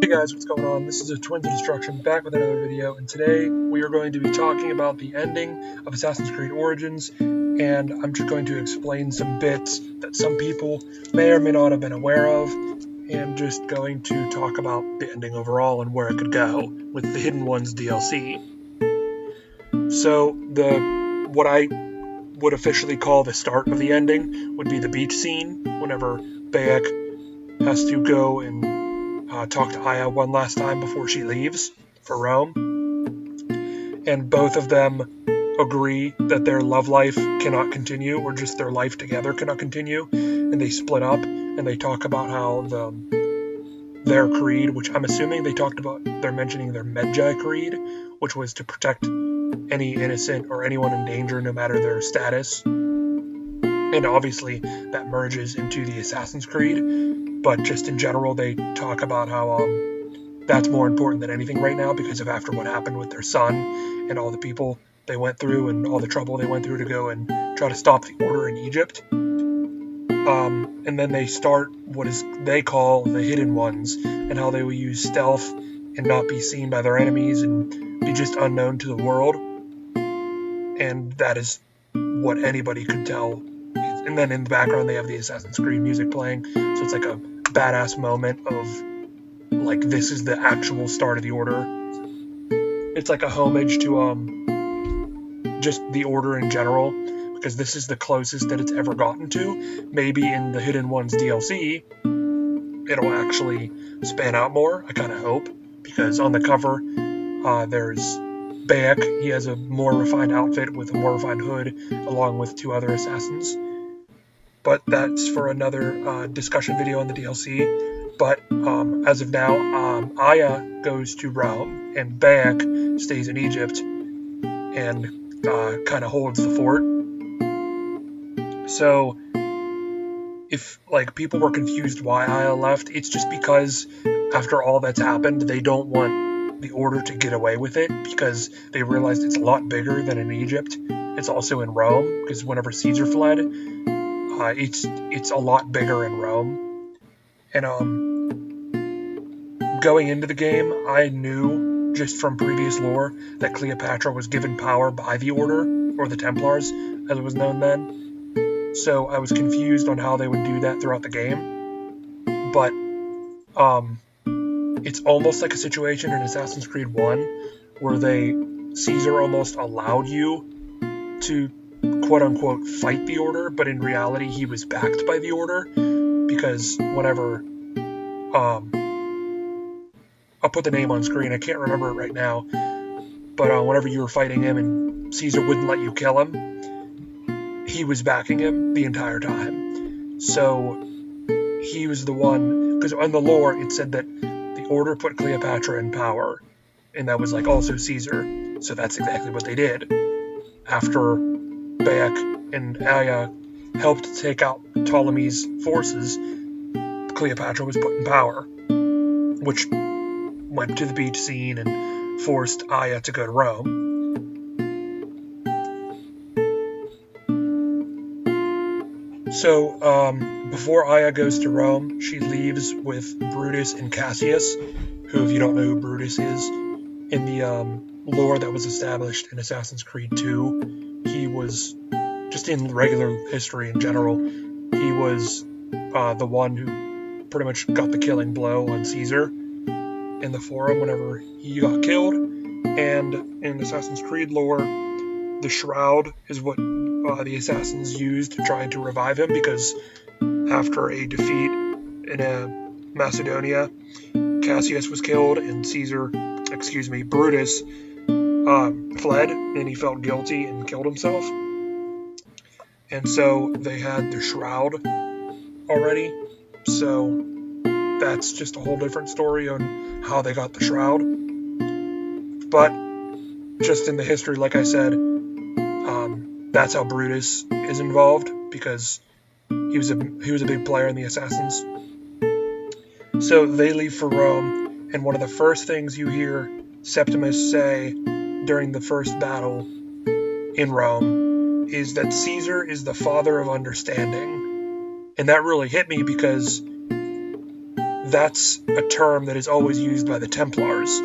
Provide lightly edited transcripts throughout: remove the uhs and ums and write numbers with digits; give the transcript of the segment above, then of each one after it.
Hey guys, what's going on? This is a Twins of Destruction back with another video, and today we are going to be talking about the ending of Assassin's Creed Origins, and I'm just going to explain some bits that some people may or may not have been aware of, and just going to talk about the ending overall and where it could go with the Hidden Ones DLC. So, what I would officially call the start of the ending would be the beach scene, whenever Bayek has to go and talk to Aya one last time before she leaves for Rome, and both of them agree that their love life cannot continue, or just their life together cannot continue, and they split up, and they talk about how their creed, which I'm assuming they're mentioning their Medjay creed, which was to protect any innocent or anyone in danger no matter their status, and obviously that merges into the Assassin's Creed, but just in general they talk about how that's more important than anything right now because of after what happened with their son and all the people they went through and all the trouble they went through to go and try to stop the order in Egypt. And then they start what they call the Hidden Ones, and how they will use stealth and not be seen by their enemies and be just unknown to the world. And that is what anybody could tell. And then in the background they have the Assassin's Creed music playing, so it's like a badass moment of like this is the actual start of the order. It's like a homage to just the order in general, because this is the closest that it's ever gotten to. Maybe in the Hidden Ones DLC it'll actually span out more, I kind of hope, because on the cover there's Bayek. He has a more refined outfit with a more refined hood along with two other assassins, but that's for another discussion video on the DLC. But as of now, Aya goes to Rome, and Bayek stays in Egypt and kind of holds the fort. So, if like people were confused why Aya left, it's just because after all that's happened, they don't want the Order to get away with it, because they realized it's a lot bigger than in Egypt. It's also in Rome, because whenever Caesar fled, it's a lot bigger in Rome. And going into the game, I knew just from previous lore that Cleopatra was given power by the Order, or the Templars, as it was known then. So I was confused on how they would do that throughout the game. But it's almost like a situation in Assassin's Creed 1 where Caesar almost allowed you to quote-unquote fight the Order, but in reality he was backed by the Order, because whenever I'll put the name on screen, I can't remember it right now, but whenever you were fighting him and Caesar wouldn't let you kill him, he was backing him the entire time. So he was the one, because on the lore it said that the Order put Cleopatra in power, and that was like also Caesar, so that's exactly what they did. After Bayek and Aya helped take out Ptolemy's forces, Cleopatra was put in power, which went to the beach scene and forced Aya to go to Rome. So, before Aya goes to Rome, she leaves with Brutus and Cassius, who, if you don't know who Brutus is, in the lore that was established in Assassin's Creed 2, he was, just in regular history in general, he was the one who pretty much got the killing blow on Caesar in the Forum whenever he got killed. And in Assassin's Creed lore, the Shroud is what the assassins used trying to revive him, because after a defeat in Macedonia, Cassius was killed and Brutus fled, and he felt guilty and killed himself. And so they had the Shroud already, so that's just a whole different story on how they got the Shroud. But just in the history, like I said, that's how Brutus is involved, because he was a big player in the Assassins. So they leave for Rome, and one of the first things you hear Septimus say during the first battle in Rome is that Caesar is the father of understanding. And that really hit me, because that's a term that is always used by the Templars.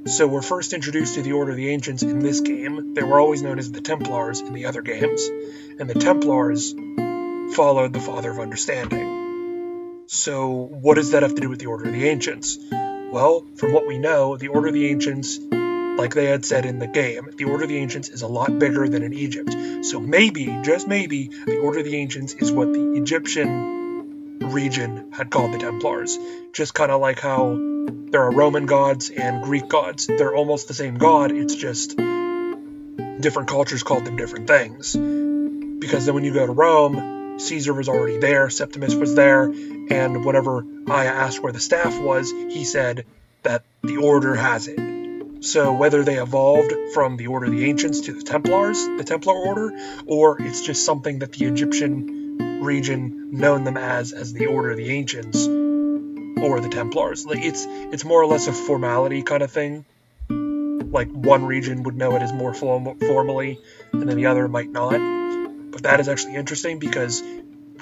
So we're first introduced to the Order of the Ancients in this game. They were always known as the Templars in the other games. And the Templars followed the Father of Understanding. So what does that have to do with the Order of the Ancients? Well, from what we know, the Order of the Ancients, like they had said in the game, the Order of the Ancients is a lot bigger than in Egypt. So maybe, just maybe, the Order of the Ancients is what the Egyptian region had called the Templars. Just kind of like how there are Roman gods and Greek gods. They're almost the same god, it's just different cultures called them different things. Because then when you go to Rome, Caesar was already there, Septimus was there, and whenever Aya asked where the staff was, he said that the Order has it. So whether they evolved from the Order of the Ancients to the Templars, the Templar Order, or it's just something that the Egyptian region known them as the Order of the Ancients, or the Templars. Like it's more or less a formality kind of thing. Like one region would know it as more formally, and then the other might not. But that is actually interesting because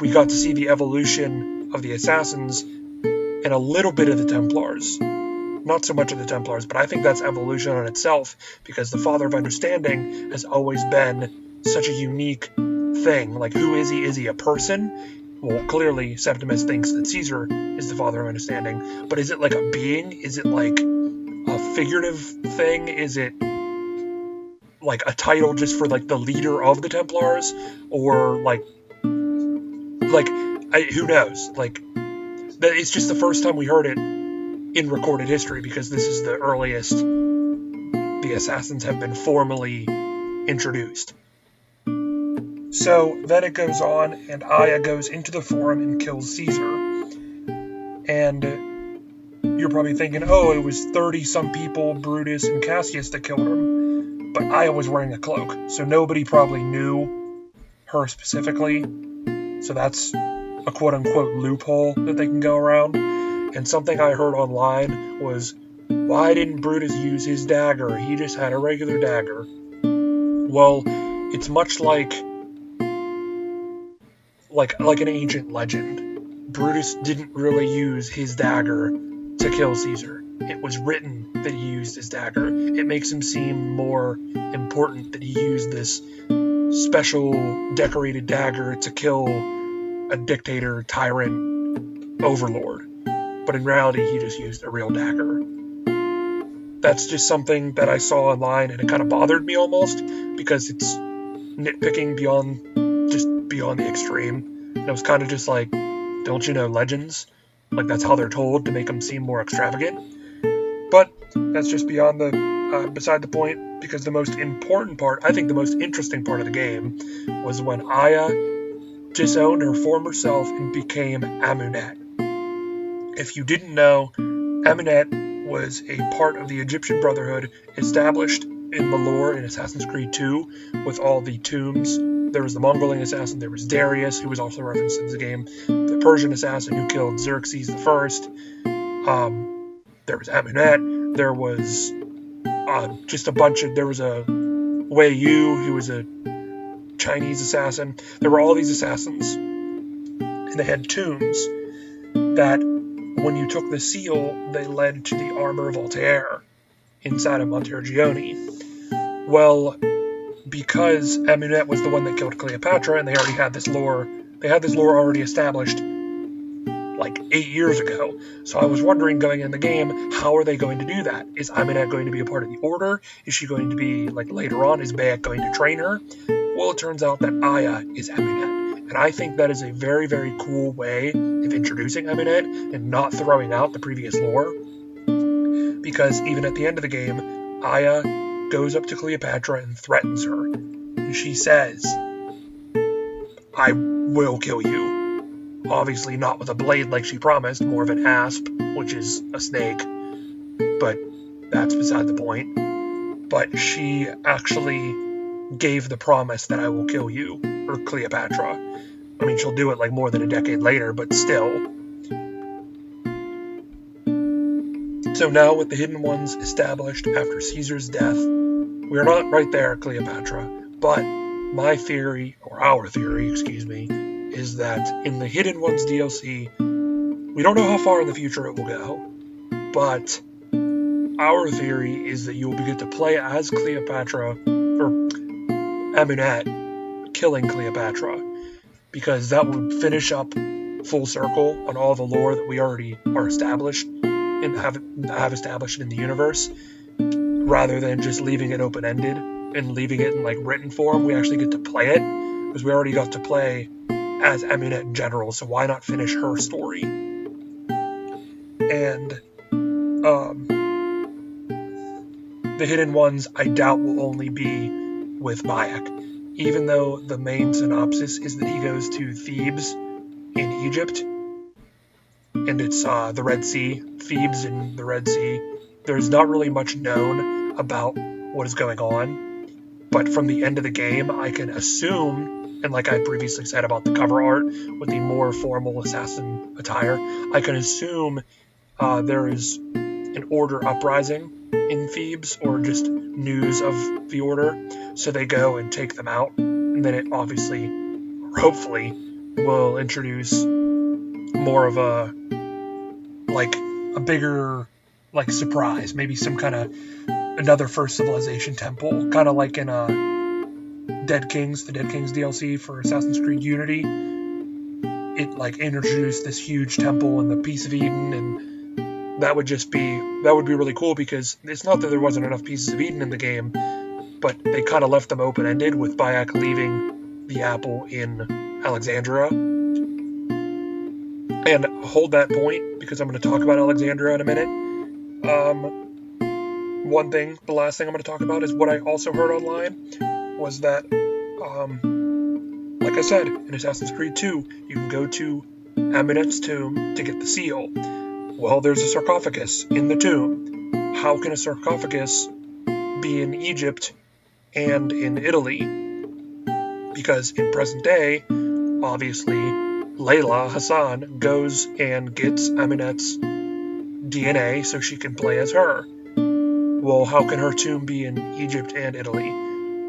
we got to see the evolution of the Assassins and a little bit of the Templars. Not so much of the Templars, but I think that's evolution on itself, because the Father of Understanding has always been such a unique thing. Like, who is he? Is he a person? Well, clearly Septimus thinks that Caesar is the Father of Understanding, but is it like a being? Is it like a figurative thing? Is it like a title just for like the leader of the Templars? Or who knows? Like, it's just the first time we heard it in recorded history, because this is the earliest the Assassins have been formally introduced. So then it goes on, and Aya goes into the Forum and kills Caesar. And you're probably thinking, oh, it was 30-some people, Brutus and Cassius, that killed him. But Aya was wearing a cloak, so nobody probably knew her specifically. So that's a quote-unquote loophole that they can go around. And something I heard online was, why didn't Brutus use his dagger? He just had a regular dagger. Well, it's much like an ancient legend. Brutus didn't really use his dagger to kill Caesar. It was written that he used his dagger. It makes him seem more important that he used this special decorated dagger to kill a dictator, tyrant, overlord. But in reality, he just used a real dagger. That's just something that I saw online, and it kind of bothered me almost, because it's nitpicking beyond the extreme. And it was kind of just like, don't you know legends? Like, that's how they're told to make them seem more extravagant. But that's just beside the point, because the most important part, I think the most interesting part of the game, was when Aya disowned her former self and became Amunet. If you didn't know, Amunet was a part of the Egyptian Brotherhood established in the lore in Assassin's Creed 2 with all the tombs. There was the Mongolian assassin, there was Darius, who was also referenced in the game, the Persian assassin who killed Xerxes I. There was Amunet, there was there was a Wei Yu, who was a Chinese assassin. There were all these assassins, and they had tombs that, when you took the seal, they led to the armor of Altair inside of Montergione. Well, because Amunet was the one that killed Cleopatra, and they already had this lore already established like 8 years ago. So I was wondering, going in the game, how are they going to do that? Is Amunet going to be a part of the Order? Is she going to be, like, later on, is Bayek going to train her? Well, it turns out that Aya is Amunet. And I think that is a very, very cool way of introducing Amunet and not throwing out the previous lore. Because even at the end of the game, Aya goes up to Cleopatra and threatens her. And she says, I will kill you. Obviously not with a blade like she promised, more of an asp, which is a snake. But that's beside the point. But she actually gave the promise that I will kill you, or Cleopatra. I mean, she'll do it like more than a decade later, but still. So now, with the Hidden Ones established after Caesar's death, we are not right there at Cleopatra, but my theory, or our theory, is that in the Hidden Ones DLC, We don't know how far in the future it will go, but our theory is that you will get to play as Cleopatra, or Amunet, killing Cleopatra, because that would finish up full circle on all the lore that we already are established and have established in the universe, rather than just leaving it open-ended and leaving it in like written form. We actually get to play it, because we already got to play as Amunet in general, so why not finish her story? And the Hidden Ones, I doubt, will only be with Bayek, even though the main synopsis is that he goes to Thebes in Egypt, and it's the Red Sea, Thebes in the Red Sea. There's not really much known about what is going on, but from the end of the game, I can assume, and like I previously said about the cover art with the more formal assassin attire, I can assume there is an order uprising in Thebes, or just news of the order, so they go and take them out, and then it obviously, or hopefully, will introduce more of a bigger surprise, maybe some kind of another First Civilization temple, kind of like in the Dead Kings DLC for Assassin's Creed Unity. It introduced this huge temple in the Piece of Eden, and that would be really cool, because it's not that there wasn't enough Pieces of Eden in the game, but they kind of left them open-ended with Bayek leaving the apple in Alexandria. And hold that point, because I'm going to talk about Alexandria in a minute. The last thing I'm going to talk about is what I also heard online, was that, like I said, in Assassin's Creed 2, you can go to Amunet's tomb to get the seal. Well, there's a sarcophagus in the tomb. How can a sarcophagus be in Egypt and in Italy? Because in present day, obviously, Layla Hassan goes and gets Amunet's DNA so she can play as her. Well, how can her tomb be in Egypt and Italy?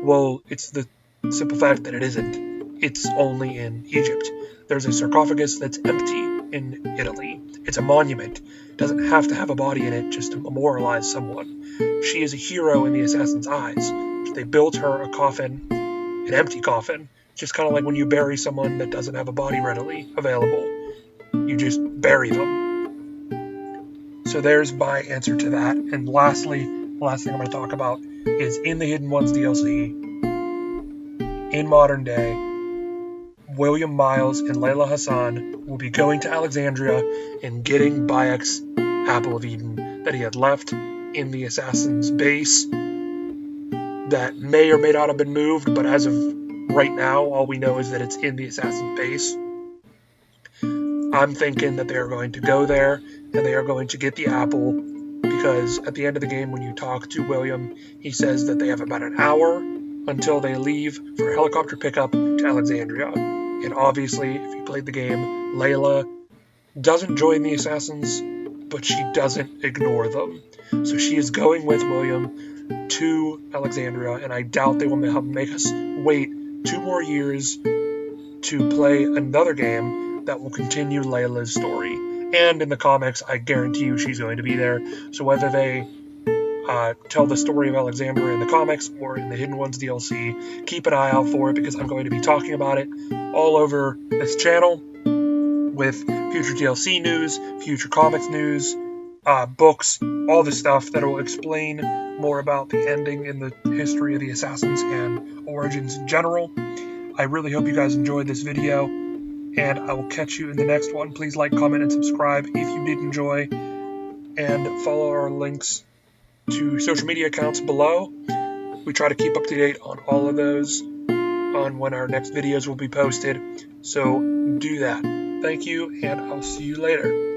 Well, it's the simple fact that it isn't. It's only in Egypt. There's a sarcophagus that's empty in Italy. It's a monument. It doesn't have to have a body in it just to memorialize someone. She is a hero in the assassin's eyes. They built her a coffin, an empty coffin, just kind of like when you bury someone that doesn't have a body readily available. You just bury them. So there's my answer to that. And lastly, the last thing I'm going to talk about is in the Hidden Ones DLC, in modern day, William Miles and Layla Hassan will be going to Alexandria and getting Bayek's Apple of Eden that he had left in the assassin's base that may or may not have been moved, but as of right now, all we know is that it's in the assassin's base. I'm thinking that they are going to go there and they are going to get the apple, because at the end of the game, when you talk to William, he says that they have about an hour until they leave for a helicopter pickup to Alexandria. And obviously, if you played the game, Layla doesn't join the assassins, but she doesn't ignore them. So she is going with William to Alexandria, and I doubt they will make us wait 2 more years to play another game that will continue Layla's story. And in the comics, I guarantee you she's going to be there. So whether they tell the story of Alexandria in the comics or in the Hidden Ones DLC, keep an eye out for it, because I'm going to be talking about it all over this channel with future DLC news, future comics news, books, all the stuff that will explain more about the ending in the history of the Assassins and Origins in general. I really hope you guys enjoyed this video, and I will catch you in the next one. Please like, comment, and subscribe if you did enjoy, and follow our links to social media accounts below. We try to keep up to date on all of those, on when our next videos will be posted, so do that. Thank you, and I'll see you later.